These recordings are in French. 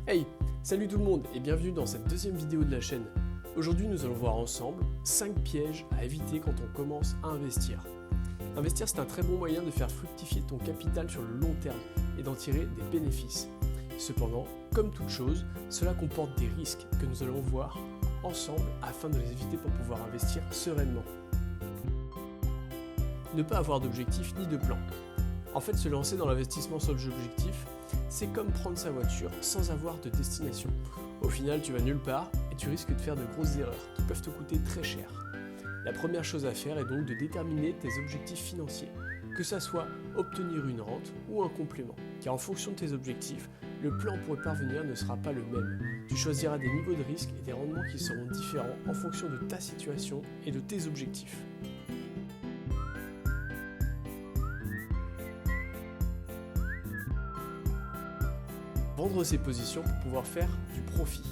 Hey, salut tout le monde et bienvenue dans cette deuxième vidéo de la chaîne. Aujourd'hui nous allons voir ensemble 5 pièges à éviter quand on commence à investir. Investir, c'est un très bon moyen de faire fructifier ton capital sur le long terme et d'en tirer des bénéfices. Cependant, comme toute chose, cela comporte des risques que nous allons voir ensemble afin de les éviter pour pouvoir investir sereinement. Ne pas avoir d'objectif ni de plan. En fait, se lancer dans l'investissement sans objectif, c'est comme prendre sa voiture sans avoir de destination. Au final, tu vas nulle part et tu risques de faire de grosses erreurs qui peuvent te coûter très cher. La première chose à faire est donc de déterminer tes objectifs financiers, que ça soit obtenir une rente ou un complément. Car en fonction de tes objectifs, le plan pour y parvenir ne sera pas le même. Tu choisiras des niveaux de risque et des rendements qui seront différents en fonction de ta situation et de tes objectifs. Vendre ses positions pour pouvoir faire du profit.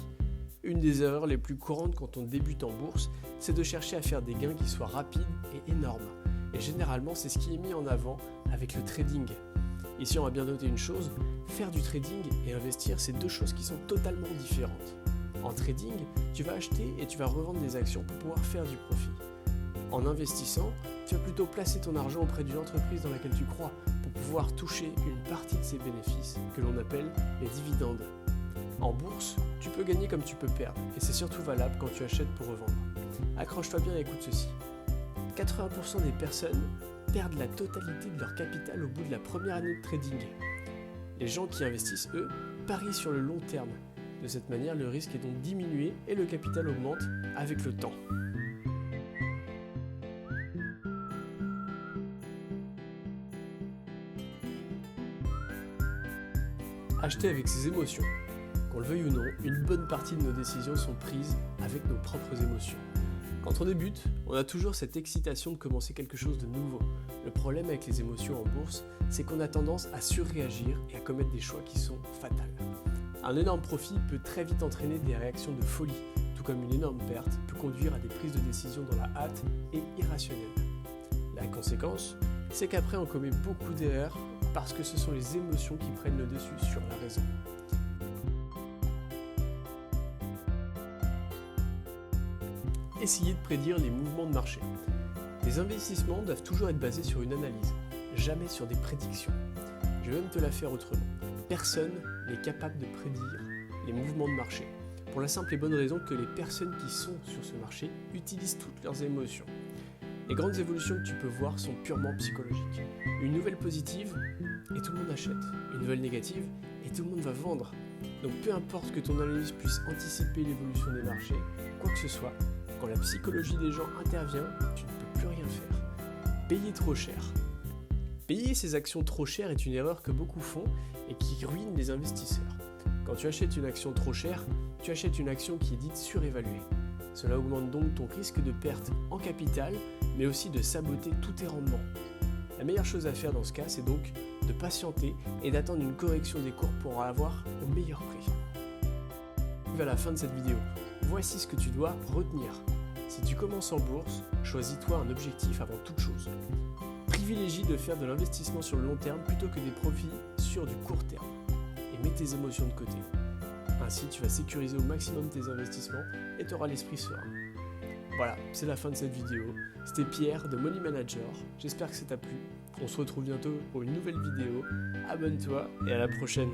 Une des erreurs les plus courantes quand on débute en bourse, c'est de chercher à faire des gains qui soient rapides et énormes. Et généralement, c'est ce qui est mis en avant avec le trading. Ici, on va bien noter une chose, faire du trading et investir, c'est deux choses qui sont totalement différentes. En trading, tu vas acheter et tu vas revendre des actions pour pouvoir faire du profit. En investissant, tu vas plutôt placer ton argent auprès d'une entreprise dans laquelle tu crois pour pouvoir toucher une partie de ses bénéfices, que l'on appelle les dividendes. En bourse, tu peux gagner comme tu peux perdre, et c'est surtout valable quand tu achètes pour revendre. Accroche-toi bien et écoute ceci. 80% des personnes perdent la totalité de leur capital au bout de la première année de trading. Les gens qui investissent, eux, parient sur le long terme. De cette manière, le risque est donc diminué et le capital augmente avec le temps. Acheter avec ses émotions. Qu'on le veuille ou non, une bonne partie de nos décisions sont prises avec nos propres émotions. Quand on débute, on a toujours cette excitation de commencer quelque chose de nouveau. Le problème avec les émotions en bourse, c'est qu'on a tendance à surréagir et à commettre des choix qui sont fatals. Un énorme profit peut très vite entraîner des réactions de folie, tout comme une énorme perte peut conduire à des prises de décision dans la hâte et irrationnelles. La conséquence, c'est qu'après on commet beaucoup d'erreurs parce que ce sont les émotions qui prennent le dessus sur la raison. Essayez de prédire les mouvements de marché. Les investissements doivent toujours être basés sur une analyse, jamais sur des prédictions. Je vais même te la faire autrement. Personne n'est capable de prédire les mouvements de marché, pour la simple et bonne raison que les personnes qui sont sur ce marché utilisent toutes leurs émotions. Les grandes évolutions que tu peux voir sont purement psychologiques. Une nouvelle positive, et tout le monde achète. Une nouvelle négative, et tout le monde va vendre. Donc peu importe que ton analyse puisse anticiper l'évolution des marchés, quoi que ce soit, quand la psychologie des gens intervient, tu ne peux plus rien faire. Payer trop cher. Payer ses actions trop chères est une erreur que beaucoup font et qui ruine les investisseurs. Quand tu achètes une action trop chère, tu achètes une action qui est dite surévaluée. Cela augmente donc ton risque de perte en capital, mais aussi de saboter tous tes rendements. La meilleure chose à faire dans ce cas, c'est donc de patienter et d'attendre une correction des cours pour avoir au meilleur prix. À la fin de cette vidéo, voici ce que tu dois retenir. Si tu commences en bourse, choisis-toi un objectif avant toute chose. Privilégie de faire de l'investissement sur le long terme plutôt que des profits sur du court terme. Et mets tes émotions de côté. Ainsi, tu vas sécuriser au maximum tes investissements et tu auras l'esprit serein. Voilà, c'est la fin de cette vidéo. C'était Pierre de Money Manager. J'espère que ça t'a plu. On se retrouve bientôt pour une nouvelle vidéo. Abonne-toi et à la prochaine.